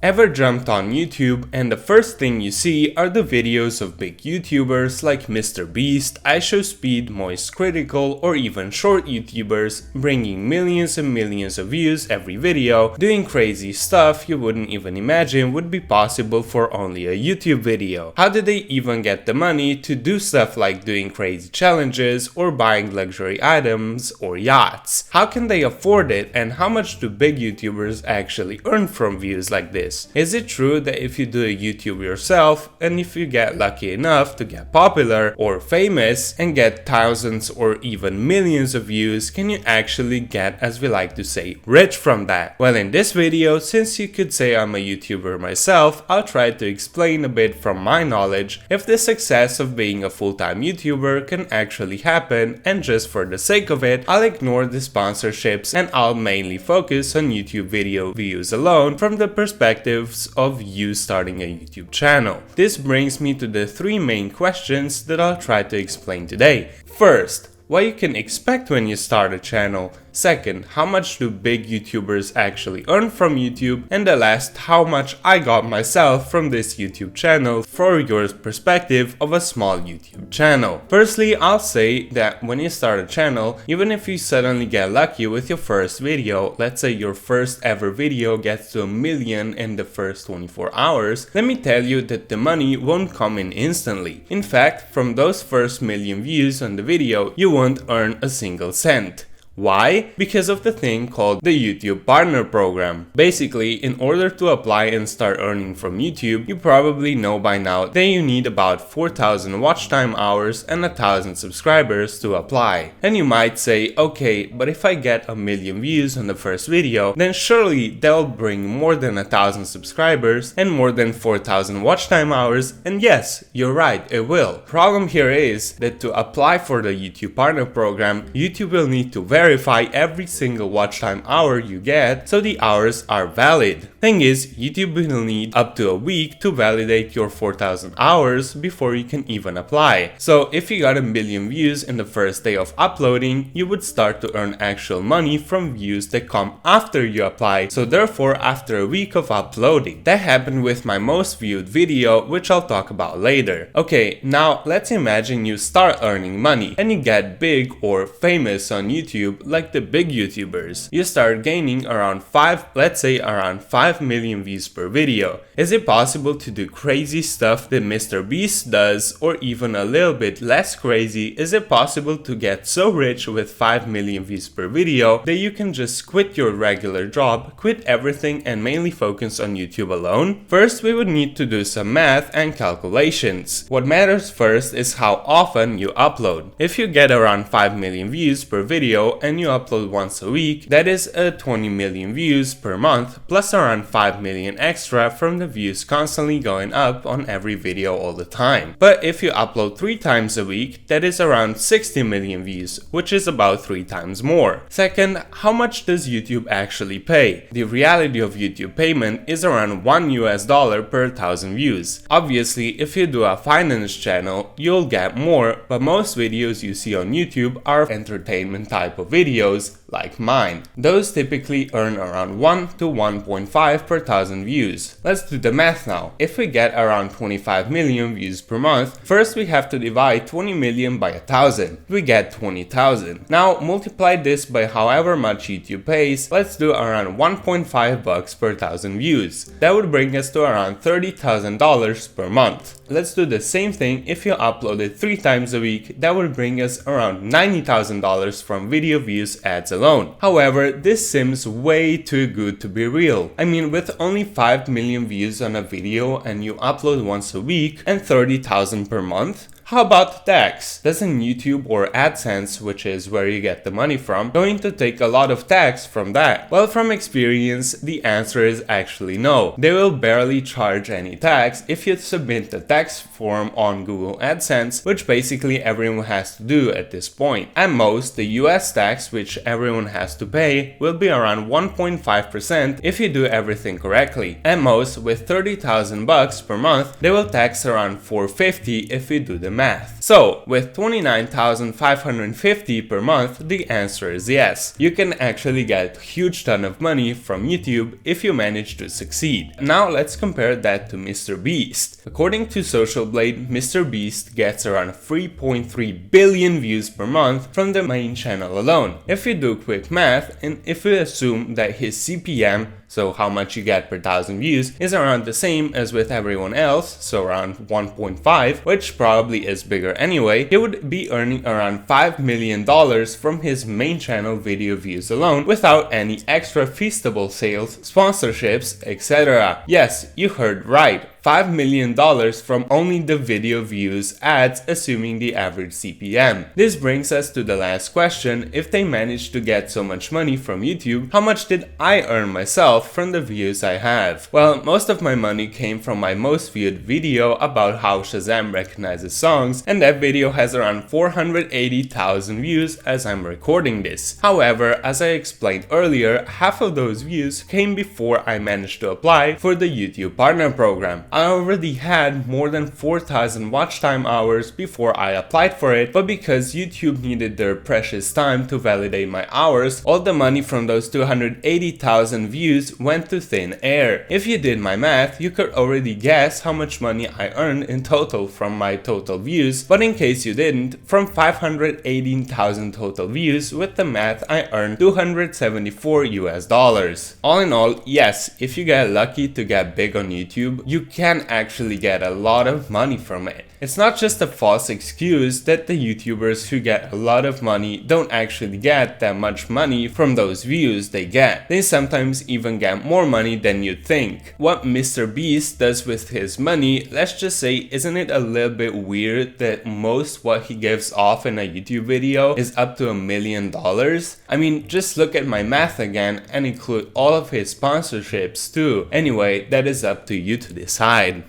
Ever jumped on YouTube and the first thing you see are the videos of big YouTubers like MrBeast, IShowSpeed, Moist Critical, or even short YouTubers bringing millions and millions of views every video, doing crazy stuff you wouldn't even imagine would be possible for only a YouTube video. How did they even get the money to do stuff like doing crazy challenges or buying luxury items or yachts? How can they afford it, and how much do big YouTubers actually earn from views like this? Is it true that if you do a YouTube yourself, and if you get lucky enough to get popular or famous and get thousands or even millions of views, can you actually get, as we like to say, rich from that? Well, in this video, since you could say I'm a YouTuber myself, I'll try to explain a bit from my knowledge if the success of being a full-time YouTuber can actually happen, and just for the sake of it, I'll ignore the sponsorships and I'll mainly focus on YouTube video views alone from the perspective of you starting a YouTube channel. This brings me to the three main questions that I'll try to explain today. First, what you can expect when you start a channel. Second, how much do big YouTubers actually earn from YouTube? And the last, how much I got myself from this YouTube channel for your perspective of a small YouTube channel. Firstly, I'll say that when you start a channel, even if you suddenly get lucky with your first video, let's say your first ever video gets to 1 million in the first 24 hours, let me tell you that the money won't come in instantly. In fact, from those first 1 million views on the video, you won't earn a single cent. Why? Because of the thing called the YouTube Partner Program. Basically, in order to apply and start earning from YouTube, you probably know by now that you need about 4,000 watch time hours and 1,000 subscribers to apply. And you might say, okay, but if I get 1 million views on the first video, then surely they'll bring more than 1,000 subscribers and more than 4,000 watch time hours, and yes, you're right, it will. Problem here is that to apply for the YouTube Partner Program, YouTube will need to verify every single watch time hour you get, so the hours are valid. Thing is, YouTube will need up to a week to validate your 4,000 hours before you can even apply. So if you got 1 million views in the first day of uploading, you would start to earn actual money from views that come after you apply, so therefore after a week of uploading. That happened with my most viewed video, which I'll talk about later. Okay, now let's imagine you start earning money and you get big or famous on YouTube like the big YouTubers. You start gaining around 5 million views per video. Is it possible to do crazy stuff that MrBeast does, or even a little bit less crazy? Is it possible to get so rich with 5 million views per video that you can just quit your regular job, quit everything and mainly focus on YouTube alone? First, we would need to do some math and calculations. What matters first is how often you upload. If you get around 5 million views per video and you upload once a week, that is 20 million views per month, plus around 5 million extra from the views constantly going up on every video all the time. But if you upload 3 times a week, that is around 60 million views, which is about 3 times more. Second, how much does YouTube actually pay? The reality of YouTube payment is around $1 per 1,000 views. Obviously, if you do a finance channel, you'll get more, but most videos you see on YouTube are entertainment type of videos like mine. Those typically earn around 1 to 1.5 per 1,000 views. Let's do the math now. If we get around 25 million views per month, first we have to divide 20 million by 1,000. We get 20,000. Now multiply this by however much YouTube pays. Let's do around 1.5 bucks per 1,000 views. That would bring us to around $30,000 per month. Let's do the same thing if you upload it 3 times a week. That would bring us around $90,000 from video views ads alone. However, this seems way too good to be real. I mean, with only 5 million views on a video and you upload once a week and 30,000 per month, how about tax? Doesn't YouTube or AdSense, which is where you get the money from, going to take a lot of tax from that? Well, from experience, the answer is actually no. They will barely charge any tax if you submit the tax form on Google AdSense, which basically everyone has to do at this point. At most, the US tax, which everyone has to pay, will be around 1.5% if you do everything correctly. At most, with 30,000 bucks per month, they will tax around $450 if you do the math. So, with 29,550 per month, the answer is yes. You can actually get a huge ton of money from YouTube if you manage to succeed. Now let's compare that to MrBeast. According to Social Blade, MrBeast gets around 3.3 billion views per month from the main channel alone. If you do quick math, and if we assume that his CPM, so how much you get per 1,000 views, is around the same as with everyone else, so around 1.5, which probably is bigger anyway, he would be earning around $5 million from his main channel video views alone, without any extra feastable sales, sponsorships, etc. Yes, you heard right. $5 million from only the video views ads, assuming the average CPM. This brings us to the last question: if they managed to get so much money from YouTube, how much did I earn myself from the views I have? Well, most of my money came from my most viewed video about how Shazam recognizes songs, and that video has around 480,000 views as I'm recording this. However, as I explained earlier, half of those views came before I managed to apply for the YouTube Partner Program. I already had more than 4,000 watch time hours before I applied for it, but because YouTube needed their precious time to validate my hours, all the money from those 280,000 views went to thin air. If you did my math, you could already guess how much money I earned in total from my total views, but in case you didn't, from 518,000 total views, with the math I earned $274 US. All in all, yes, if you get lucky to get big on YouTube, you can actually get a lot of money from it. It's not just a false excuse that the YouTubers who get a lot of money don't actually get that much money from those views they get. They sometimes even get more money than you'd think. What MrBeast does with his money, let's just say, isn't it a little bit weird that most what he gives off in a YouTube video is up to $1 million? I mean, just look at my math again and include all of his sponsorships too. Anyway, that is up to you to decide.